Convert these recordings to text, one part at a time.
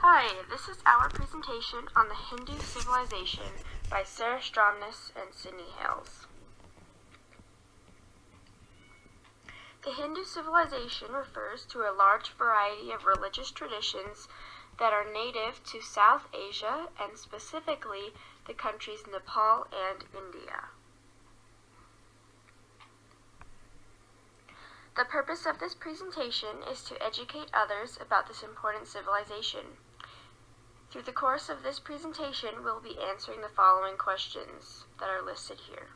Hi, this is our presentation on the Hindu civilization by Sara, Stromness, and Sydni, Hales. The Hindu civilization refers to a large variety of religious traditions that are native to South Asia and specifically the countries Nepal and India. The purpose of this presentation is to educate others about this important civilization. Through the course of this presentation, we'll be answering the following questions that are listed here.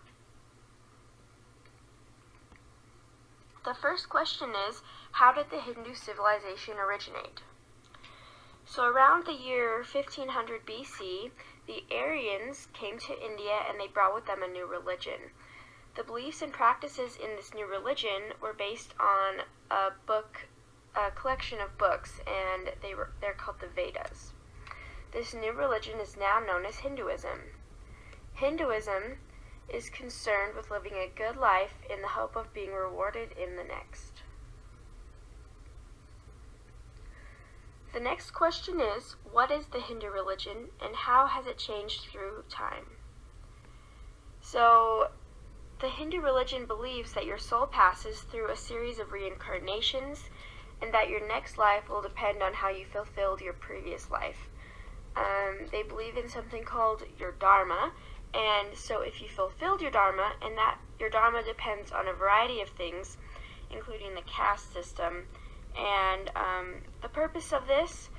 The first question is, how did the Hindu civilization originate? So around the year 1500 BC, the Aryans came to India and they brought with them a new religion. The beliefs and practices in this new religion were based on a collection of books, and they're called the Vedas. This new religion is now known as Hinduism. Hinduism is concerned with living a good life in the hope of being rewarded in the next. The next question is, what is the Hindu religion and how has it changed through time? So, the Hindu religion believes that your soul passes through a series of reincarnations and that your next life will depend on how you fulfilled your previous life. They believe in something called your dharma, and so if you fulfilled your dharma, and that your dharma depends on a variety of things, including the caste system, and the purpose of this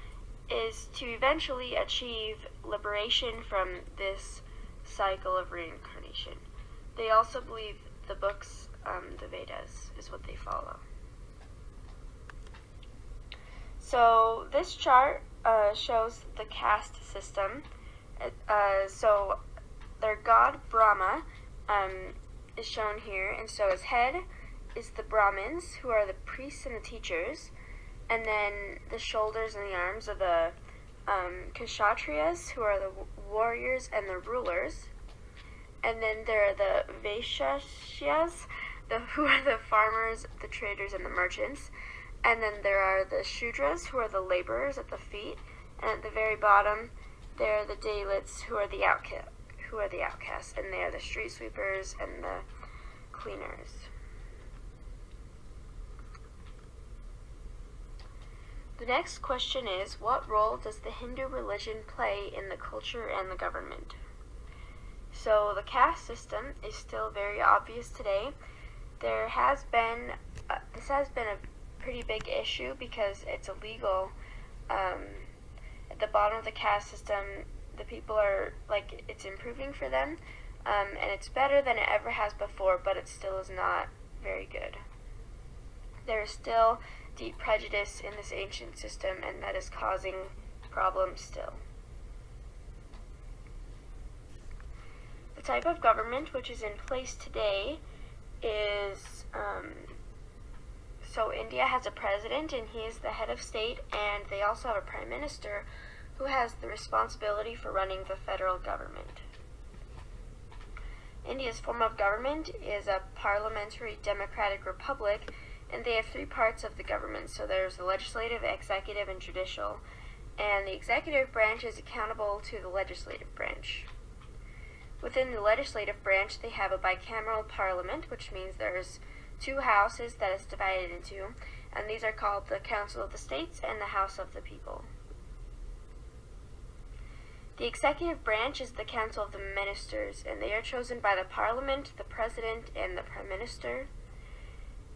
is to eventually achieve liberation from this cycle of reincarnation. They also believe the books, the Vedas, is what they follow. So this chart shows the caste system. So their god Brahma is shown here, and so his head is the Brahmins, who are the priests and the teachers, and then the shoulders and the arms are the Kshatriyas, who are the warriors and the rulers. And then there are the Vaishyas, who are the farmers, the traders, and the merchants. And then there are the Shudras, who are the laborers at the feet. And at the very bottom, there are the Dalits, who are the outcasts, and they are the street sweepers and the cleaners. The next question is, what role does the Hindu religion play in the culture and the government? So the caste system is still very obvious today. This has been a pretty big issue because it's illegal. At the bottom of the caste system, the people are it's improving for them, and it's better than it ever has before, but it still is not very good. There is still deep prejudice in this ancient system, and that is causing problems still. The type of government which is in place today is, so India has a president and he is the head of state, and they also have a prime minister who has the responsibility for running the federal government. India's form of government is a parliamentary democratic republic, and they have three parts of the government. So there's the legislative, executive, and judicial, and the executive branch is accountable to the legislative branch. Within the legislative branch, they have a bicameral parliament, which means there's two houses that is divided into, and these are called the Council of the States and the House of the People. The executive branch is the Council of the Ministers, and they are chosen by the Parliament, the President, and the Prime Minister.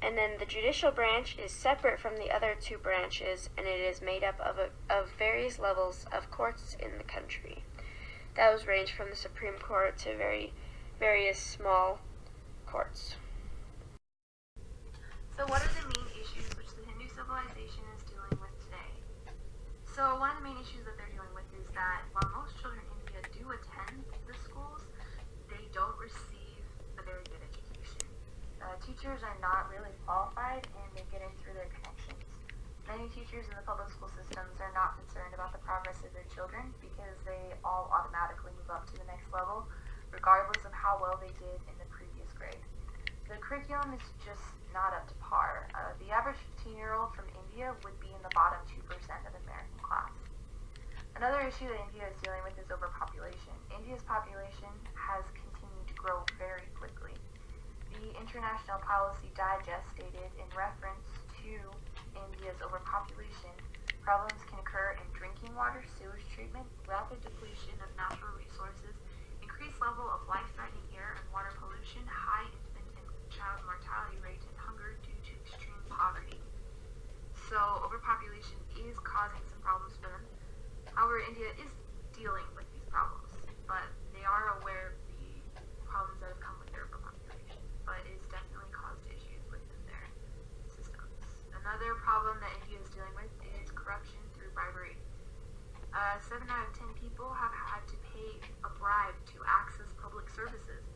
And then the judicial branch is separate from the other two branches, and it is made up of various levels of courts in the country. Those range from the Supreme Court to various small courts. So what are the main issues which the Hindu civilization is dealing with today? So one of the main issues that they're dealing with is that while most children in India do attend the schools, they don't receive a very good education. Teachers are not really qualified, and they get in through their connections. Many teachers in the public school systems are not concerned about the progress of their children because they all automatically move up to the next level, regardless of how well they did in the previous grade. The curriculum is just not up to par. The average 15-year-old from India would be in the bottom 2% of American class. issue that India is dealing with is overpopulation. India's population has continued to grow very quickly. The International Policy Digest stated in reference to India's overpopulation, problems can occur in drinking water, sewage treatment, rapid depletion of natural resources, increased level of life-threatening air and water pollution, high infant and child mortality rate, and hunger due to extreme poverty. So overpopulation is causing some problems for them. However, India is dealing with these problems, but they are aware of the problems that have come with their overpopulation, but it's definitely caused issues within their systems. Another problem that India is dealing with is corruption through bribery. 7 out of 10 people have had to pay a bribe to access public services.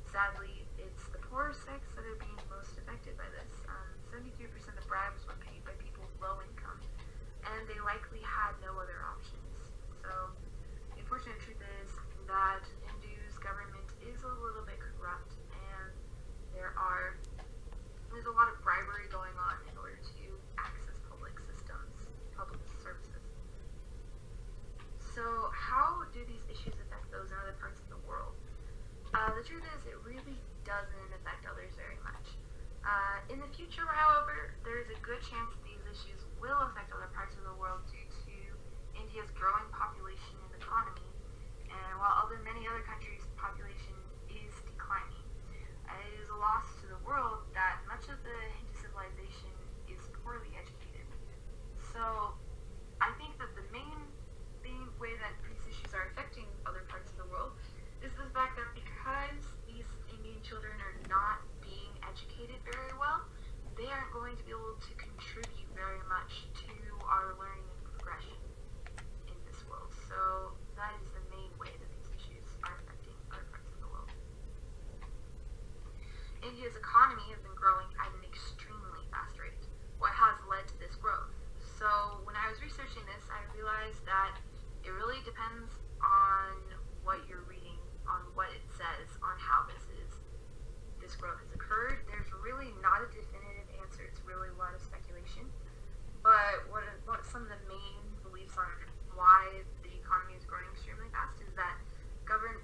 Sadly, it's the poorer sex that are being most affected by this. 73% of bribes were paid by people with low income, and they likely had no other options. So, the unfortunate truth is that India's government is a little bit corrupt, and there's a lot of bribery going on in order to access public systems, public services. So, how do these issues affect those in other parts of the world? The truth is, it really doesn't affect others very much. In the future, however, there is a good chance that these issues will affect other parts of the world due to India's growing population and economy, and while many other countries' population is declining. It is a loss to the world that much of the Hindu civilization is poorly educated. So, I think that the main way that these issues are affecting other parts of the world is the fact that because these Indian children are not being educated very well, they aren't going to be able to contribute very much to our learning and progression in this world. So that is the main way that these issues are affecting other parts of the world. India's economy has been growing at an extremely fast rate. What has led to this growth? So when I was researching this, I realized that it really depends on what you're reading, on what it says, on how this growth has occurred. There's really not a definitive answer. It's really a lot of speculation. But what some of the main beliefs on why the economy is growing extremely fast is that government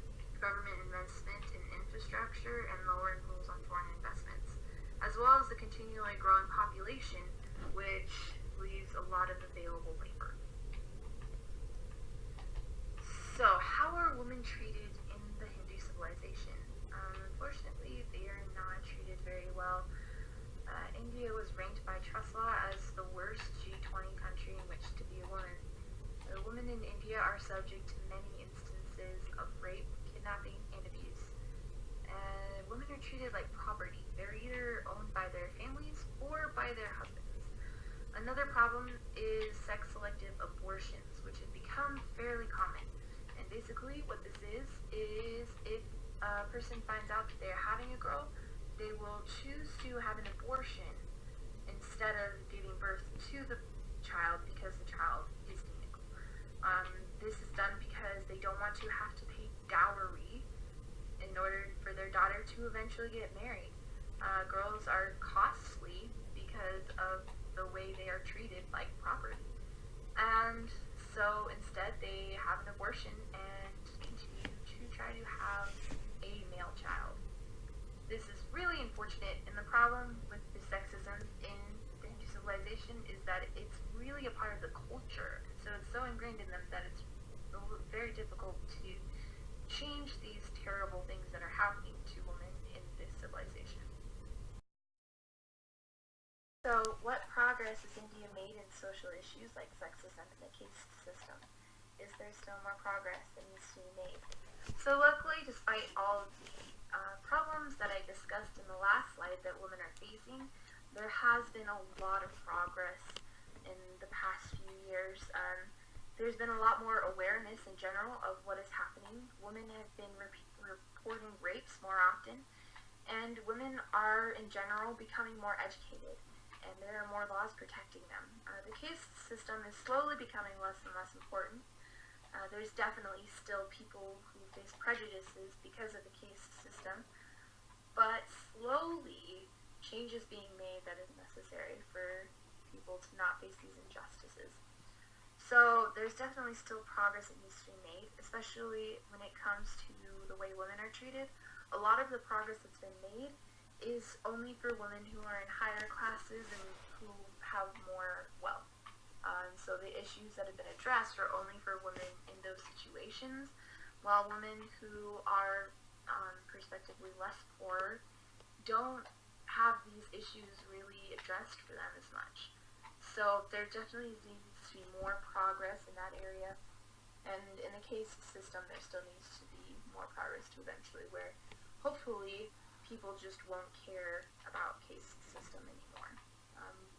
investment in infrastructure and lowering rules on foreign investments, as well as the continually growing population, which leaves a lot of available labor. So, how are women treated in the Hindu civilization? Unfortunately, they are not treated very well. India was ranked by Trust Law as the worst G20 country in which to be a woman. The women in India are subject to many instances of rape, kidnapping, and abuse. Women are treated like property. They're either owned by their families or by their husbands. Another problem is sex-selective abortions, which have become fairly common. And basically what this is if a person finds out that they're having a girl, they will choose to have an abortion instead of giving birth to the child because the child is female. This is done because they don't want to have to pay dowry in order for their daughter to eventually get married. Girls are costly because of the way they are treated like property. And so instead they have an abortion and continue to try to have a male child. This is really unfortunate, and the problem with the sexism in the Hindu civilization is that it's really a part of the culture. So it's so ingrained in them that it's very difficult to change these terrible things that are happening to women in this civilization. So, what progress has India made in social issues like sexism and the caste system? Is there still more progress that needs to be made? So, luckily, despite all of the problems that I discussed in the last slide that women are facing, there has been a lot of progress in the past few years. There's been a lot more awareness in general of what is happening. Women have been reporting rapes more often, and women are, in general, becoming more educated, and there are more laws protecting them. The caste system is slowly becoming less and less important. There's definitely still people who face prejudices because of the caste system, but slowly change is being made that is necessary for people to not face these injustices. So there's definitely still progress that needs to be made, especially when it comes to the way women are treated. A lot of the progress that's been made is only for women who are in higher classes and who have more wealth. So the issues that have been addressed are only for women in those situations, while women who are prospectively less poor don't have these issues really addressed for them as much. So there definitely needs to be more progress in that area. And in the caste system, there still needs to be more progress to eventually where hopefully people just won't care about caste system anymore.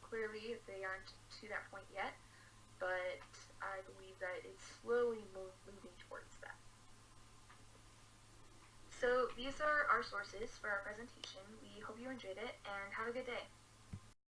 Clearly, they aren't to that point yet, but I believe that it's slowly moving towards that. So these are our sources for our presentation. We hope you enjoyed it, and have a good day.